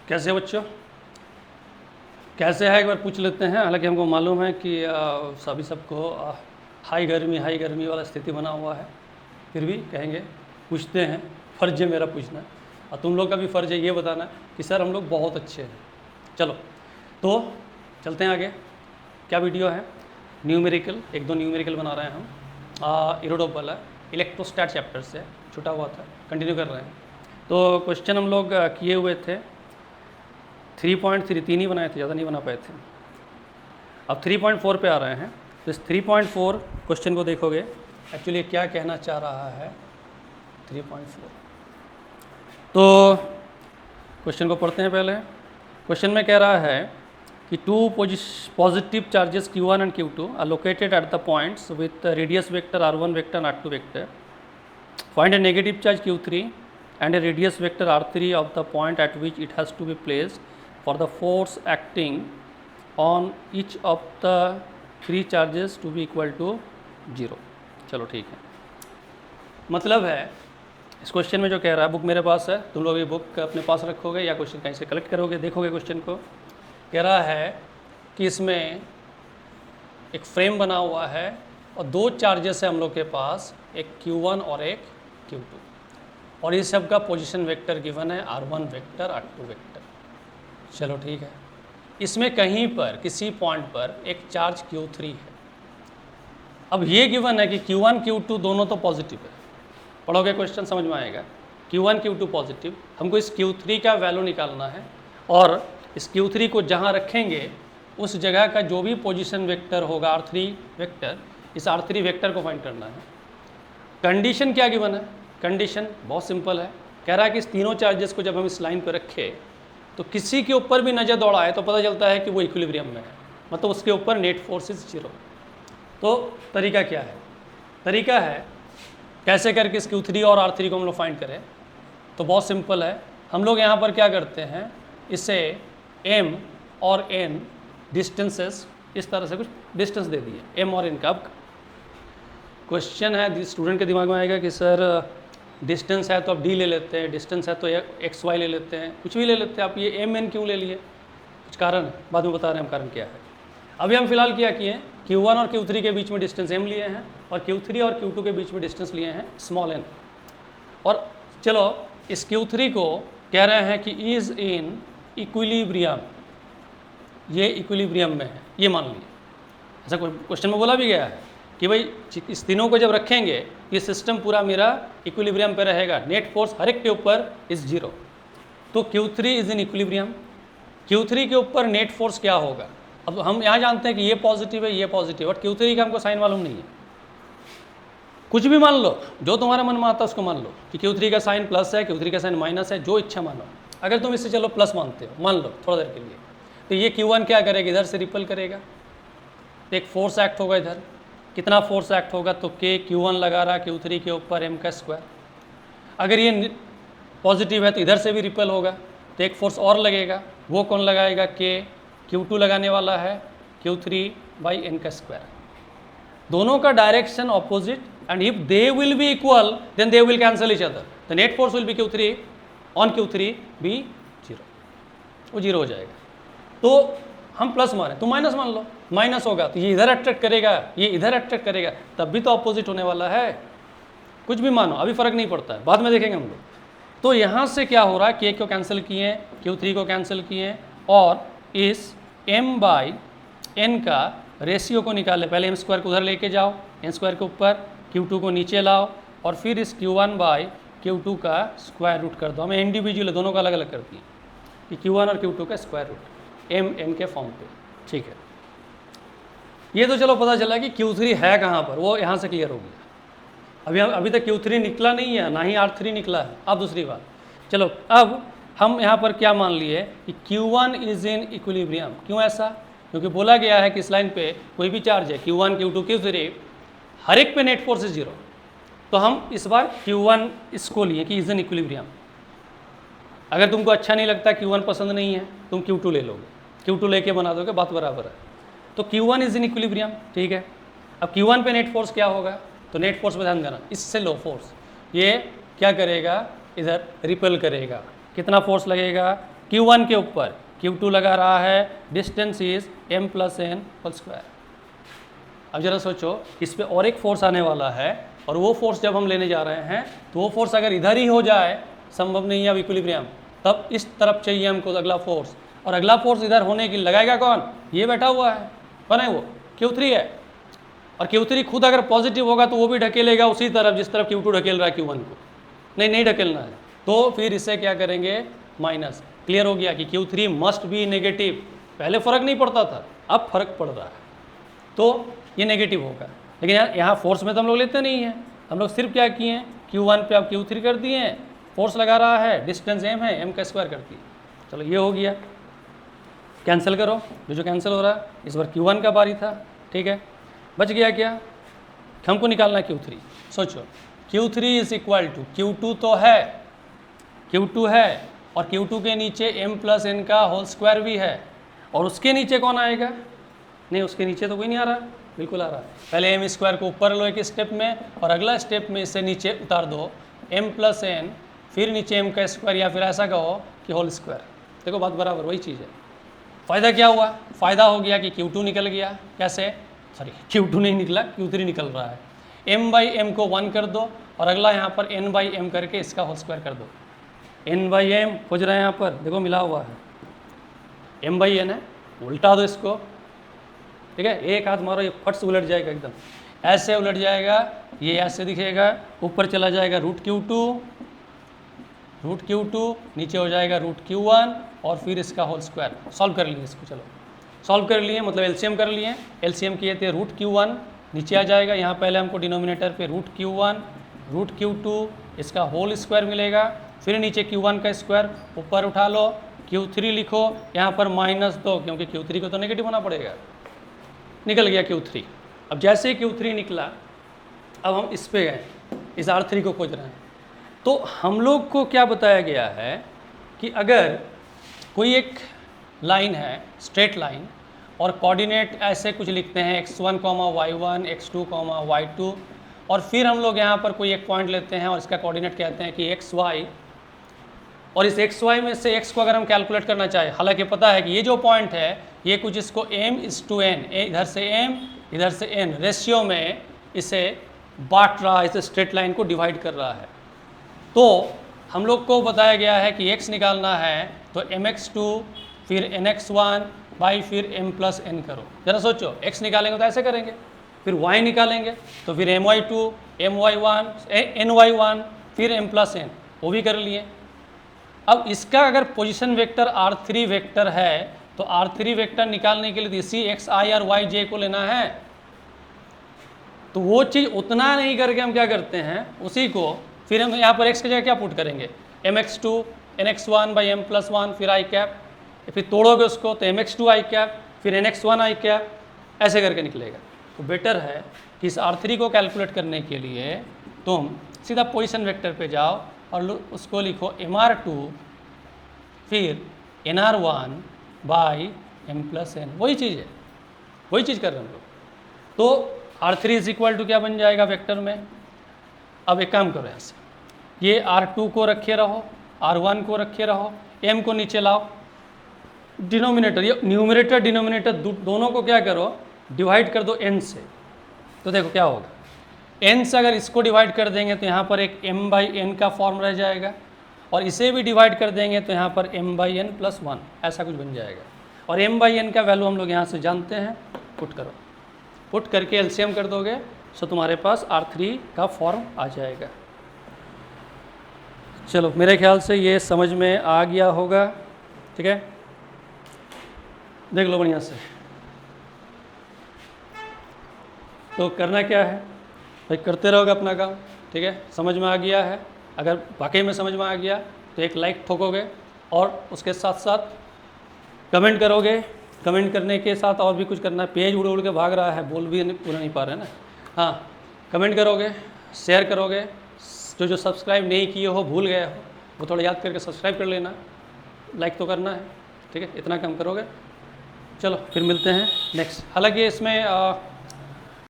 कैसे हो बच्चों? कैसे है एक बार पूछ लेते हैं। हालांकि हमको मालूम है कि सभी सबको हाई गर्मी वाला स्थिति बना हुआ है, फिर भी कहेंगे पूछते हैं। फ़र्ज है मेरा पूछना, और तुम लोग का भी फ़र्ज है ये बताना कि सर हम लोग बहुत अच्छे हैं। चलो तो चलते हैं आगे। क्या वीडियो है? न्यूमेरिकल, एक दो न्यूमेरिकल बना रहे हैं हम। इरोडोप वाला इलेक्ट्रोस्टैट चैप्टर से छूटा हुआ था, कंटिन्यू कर रहे हैं। तो क्वेश्चन हम लोग किए हुए थे 3.3, 3 ही बनाए थे, ज़्यादा नहीं बना पाए थे। अब 3.4 पे आ रहे हैं। तो इस 3.4 क्वेश्चन को देखोगे, एक्चुअली क्या कहना चाह रहा है 3.4। तो क्वेश्चन को पढ़ते हैं पहले। क्वेश्चन में कह रहा है कि two positive charges Q1 and Q2 are located at the points with radius vector R1 vector and R2 vector. Find a negative charge Q3 and a radius vector R3 of the point at which it has to be placed for the force acting on each of the three charges to be equal to 0. चलो ठीक है। मतलब है इस question में जो कह रहा है, बुक मेरे पास है, तुम लोग ये बुक अपने पास रखोगे या क्वेश्चन कहीं से कलेक्ट करोगे, देखोगे क्वेश्चन को। कह रहा है कि इसमें एक फ्रेम बना हुआ है और दो चार्जेस है हम लोग के पास, एक Q1 और एक Q2, और इस सब का पोजीशन वेक्टर गिवन है R1 वेक्टर R2 वेक्टर। चलो ठीक है। इसमें कहीं पर किसी पॉइंट पर एक चार्ज Q3 है। अब ये गिवन है कि Q1 Q2 दोनों तो पॉजिटिव है। पढ़ोगे क्वेश्चन समझ में आएगा। Q1 Q2 पॉजिटिव, हमको इस Q3 का वैल्यू निकालना है, और इस Q3 को जहाँ रखेंगे उस जगह का जो भी पोजीशन वेक्टर होगा R3 वेक्टर, इस R3 वेक्टर को फाइंड करना है। कंडीशन क्या गिवन है? कंडीशन बहुत सिंपल है। कह रहा है कि इस तीनों चार्जेस को जब हम इस लाइन पर रखें तो किसी के ऊपर भी नज़र दौड़ाए तो पता चलता है कि वो इक्विलिब्रियम में है, मतलब उसके ऊपर नेट फोर्स इज 0। तो तरीका क्या है? तरीका है कैसे करके इस Q3 और R3 को हम लोग फाइंड करें। तो बहुत सिंपल है। हम लोग यहाँ पर क्या करते हैं, इसे M और N डिस्टेंसेस, इस तरह से कुछ डिस्टेंस दे दिए M और N का। अब क्वेश्चन है, स्टूडेंट के दिमाग में आएगा कि सर डिस्टेंस है तो अब D ले लेते हैं, डिस्टेंस है तो XY ले लेते हैं, कुछ भी ले लेते हैं, आप ये MN क्यों ले लिए? कुछ कारण है, बाद में बता रहे हैं हम कारण क्या है। अभी हम फिलहाल क्या किए, Q1 और Q3 के बीच में डिस्टेंस M लिए हैं, और Q3 और Q2 के बीच में डिस्टेंस लिए हैं स्मॉल n। और चलो इस Q3 को कह रहे हैं कि इज़ इन इक्विलिब्रियम, ये इक्विलिब्रियम में है, ये मान लिए। ऐसा क्वेश्चन में बोला भी गया है कि भाई इस तीनों को जब रखेंगे ये सिस्टम पूरा मेरा इक्विलिब्रियम पे रहेगा, नेट फोर्स हर एक के ऊपर इज 0। तो Q3 is in equilibrium. Q3 के ऊपर नेट फोर्स क्या होगा? अब हम यहाँ जानते हैं कि ये पॉजिटिव है, ये पॉजिटिव, और Q3 का हमको साइन मालूम नहीं है। कुछ भी मान लो, जो तुम्हारा मन में आता है उसको मान लो कि Q3 का साइन प्लस है, Q3 का साइन माइनस है, जो इच्छा मानो। अगर तुम इससे चलो प्लस मानते हो, मान लो थोड़ा देर के लिए, तो ये Q1 क्या करेगा, इधर से रिपल करेगा, तो एक फोर्स एक्ट होगा इधर। कितना फोर्स एक्ट होगा? तो K Q1 लगा रहा Q3 के ऊपर M का स्क्वायर। अगर ये पॉजिटिव है तो इधर से भी रिपल होगा, तो एक फोर्स और लगेगा, वो कौन लगाएगा? K Q2 लगाने वाला है Q3/N का स्क्वायर। दोनों का direction opposite, and if they will be equal then they will cancel each other. The net force will be Q3 on Q3 भी 0, वो 0 हो जाएगा। तो हम प्लस माने, तुम माइनस मान लो, माइनस होगा तो ये इधर अट्रैक्ट करेगा, ये इधर अट्रैक्ट करेगा, तब भी तो ऑपोजिट होने वाला है। कुछ भी मानो, अभी फर्क नहीं पड़ता है, बाद में देखेंगे हम लोग। तो यहाँ से क्या हो रहा है, K को कैंसिल किए, Q3 को कैंसिल किए, और इस M/N का रेशियो को निकाले। पहले M स्क्वायर को उधर लेके जाओ, N स्क्वायर के ऊपर, Q2 को नीचे लाओ, और फिर इस Q1/Q2 का स्क्वायर रूट कर दो। हमें इंडिविजुअल दोनों का अलग अलग कर दिए कि Q1 और Q2 का स्क्वायर रूट M/N के फॉर्म पे। ठीक है, ये तो चलो पता चला कि Q3 है कहाँ पर, वो यहाँ से क्लियर हो गया। अभी तक Q3 निकला नहीं है, ना ही R3 निकला है। अब दूसरी बात, चलो अब हम यहाँ पर क्या मान लिए कि Q1 इज इन इक्विलिब्रियम। क्यों ऐसा? क्योंकि बोला गया है कि इस लाइन पे कोई भी चार्ज है Q1 Q2 Q3, हर एक पे नेट फोर्स इज 0। तो हम इस बार Q1 इसको लिए कि इज इन इक्विलिब्रियम। अगर तुमको अच्छा नहीं लगता, Q1 पसंद नहीं है, तुम Q2 ले लोगे, Q2 लेके बना दोगे, बात बराबर है। तो Q1 इज इन इक्विलिब्रियम, ठीक है। अब Q1 पे नेट फोर्स क्या होगा? तो नेट फोर्स पे ध्यान देना, इससे लो फोर्स, ये क्या करेगा, इधर रिपेल करेगा। कितना फोर्स लगेगा? Q1 के ऊपर Q2 लगा रहा है, distance is m + n whole square. अब जरा सोचो, इस पे और एक फोर्स आने वाला है, और वो फोर्स जब हम लेने जा रहे हैं तो वो फोर्स अगर इधर ही हो जाए, संभव नहीं है अब इक्विलिब्रियम, तब इस तरफ चाहिए हमको अगला फोर्स, और अगला फोर्स इधर होने की लगाएगा कौन? ये बैठा हुआ है, कौन है वो? Q3 है। और Q3 खुद अगर पॉजिटिव होगा तो वो भी ढकेलेगा उसी तरफ जिस तरफ Q2 ढकेल रहा है Q1 को। नहीं ढकेलना है, तो फिर इसे क्या करेंगे? माइनस। क्लियर हो गया कि Q3 मस्ट बी नेगेटिव। पहले फर्क नहीं पड़ता था, अब फर्क पड़ रहा है, तो ये नेगेटिव होगा। लेकिन यहाँ फोर्स में तो हम लोग लेते नहीं हैं, हम लोग सिर्फ क्या किए हैं, Q1 पे अब Q3 कर दिए हैं, फोर्स लगा रहा है, डिस्टेंस m है, m का स्क्वायर कर दिए। चलो ये हो गया, कैंसिल करो, जो कैंसिल हो रहा है। इस बार Q1 का बारी था, ठीक है, बच गया क्या? हमको निकालना है Q3। सोचो, Q3 is equal to Q2 तो है, Q2 है, और Q2 के नीचे m + n का होल स्क्वायर भी है, और उसके नीचे कौन आएगा? नहीं, उसके नीचे तो कोई नहीं आ रहा, बिल्कुल आ रहा है। पहले m स्क्वायर को ऊपर लो एक स्टेप में, और अगला स्टेप में इसे नीचे उतार दो, m + n, फिर नीचे m का स्क्वायर, या फिर ऐसा कहो कि होल स्क्वायर। देखो बात बराबर वही चीज़ है। फ़ायदा क्या हुआ? फ़ायदा हो गया कि Q2 निकल गया। कैसे? सॉरी, Q2 नहीं निकला, Q3 निकल रहा है। m/m को 1 कर दो, और अगला यहाँ पर n/m करके इसका होल स्क्वायर कर दो। n/m खोज रहे हैं यहाँ पर, देखो मिला हुआ है, m/n है, उल्टा दो इसको, ठीक है, एक हाथ मारो, ये फट से उलट जाएगा, एकदम ऐसे उलट जाएगा, ये ऐसे दिखेगा, ऊपर चला जाएगा √Q2, नीचे हो जाएगा √Q1, और फिर इसका होल स्क्वायर। सॉल्व कर लिए इसको, चलो सॉल्व कर लिए, मतलब एलसीएम कर लिए। एलसीएम किए थे, √Q1 नीचे आ जाएगा, यहाँ पहले हमको डिनोमिनेटर पे √Q1, √Q2, इसका होल स्क्वायर मिलेगा, फिर नीचे Q1 का स्क्वायर, ऊपर उठा लो, Q3 लिखो, यहाँ पर -2, क्योंकि Q3 को तो नेगेटिव होना पड़ेगा। निकल गया Q3। अब जैसे ही Q3 निकला, अब हम इस पे गए, इस R3 को खोज रहे हैं। तो हम लोग को क्या बताया गया है कि अगर कोई एक लाइन है, स्ट्रेट लाइन, और कोऑर्डिनेट ऐसे कुछ लिखते हैं x1, y1, x2, y2, और फिर हम लोग यहाँ पर कोई एक पॉइंट लेते हैं और इसका कोऑर्डिनेट कहते हैं कि xy, और इस xy में से x को अगर हम कैलकुलेट करना चाहें, हालांकि पता है कि ये जो पॉइंट है ये कुछ इसको m/n, इधर से m इधर से n रेशियो में इसे बांट रहा है, इसे स्ट्रेट लाइन को डिवाइड कर रहा है। तो हम लोग को बताया गया है कि x निकालना है तो mx2 फिर nx1 बाई फिर m + n करो। जरा सोचो, x निकालेंगे तो ऐसे करेंगे, फिर y निकालेंगे तो फिर my2 my1 ny1 फिर m + n, वो भी कर लिए। अब इसका अगर पोजीशन वेक्टर R3 वेक्टर है तो R3 वेक्टर निकालने के लिए इसी xi और yj को लेना है। तो वो चीज़ उतना नहीं करके हम क्या करते हैं, उसी को फिर हम यहाँ पर x की जगह क्या पुट करेंगे, mx2 nx1 बाई m + 1 फिर i कैप, फिर तोड़ोगे उसको तो mx2 i कैप फिर nx1 i कैप, ऐसे करके निकलेगा। तो बेटर है कि इस R3 को कैलकुलेट करने के लिए तुम सीधा पोजीशन वेक्टर पे जाओ और उसको लिखो mr2 फिर nr1 बाई m + n, वही चीज़ है, वही चीज़ कर रहे हैं हम लोग। तो R3 इज इक्वल टू क्या बन जाएगा वेक्टर में। अब एक काम करो, ऐसे ये R2 को रखे रहो, R1 को रखे रहो, m को नीचे लाओ, डिनोमिनेटर, ये न्यूमरेटर डिनोमिनेटर दोनों को क्या करो, डिवाइड कर दो n से। तो देखो क्या होगा, n से अगर इसको डिवाइड कर देंगे तो यहाँ पर एक m/n का फॉर्म रह जाएगा, और इसे भी डिवाइड कर देंगे तो यहाँ पर m/n + 1 ऐसा कुछ बन जाएगा। और m/n का वैल्यू हम लोग यहाँ से जानते हैं, पुट करो, पुट करके एलसीएम कर दोगे सो तुम्हारे पास R3 का फॉर्म आ जाएगा। चलो मेरे ख्याल से ये समझ में आ गया होगा, ठीक है, देख लो बढ़िया से। तो करना क्या है भाई, करते रहोगे अपना काम, ठीक है, समझ में आ गया है। अगर वाकई में समझ में आ गया तो एक लाइक ठोकोगे, और उसके साथ साथ कमेंट करोगे। कमेंट करने के साथ और भी कुछ करना है, पेज उड़ उड़ के भाग रहा है, बोल भी पूरा नहीं पा रहे ना। हाँ, कमेंट करोगे, शेयर करोगे, जो सब्सक्राइब नहीं किए हो, भूल गए हो, वो थोड़ा याद करके सब्सक्राइब कर लेना, लाइक तो करना है, ठीक है, इतना काम करोगे। चलो फिर मिलते हैं नेक्स्ट। हालांकि इसमें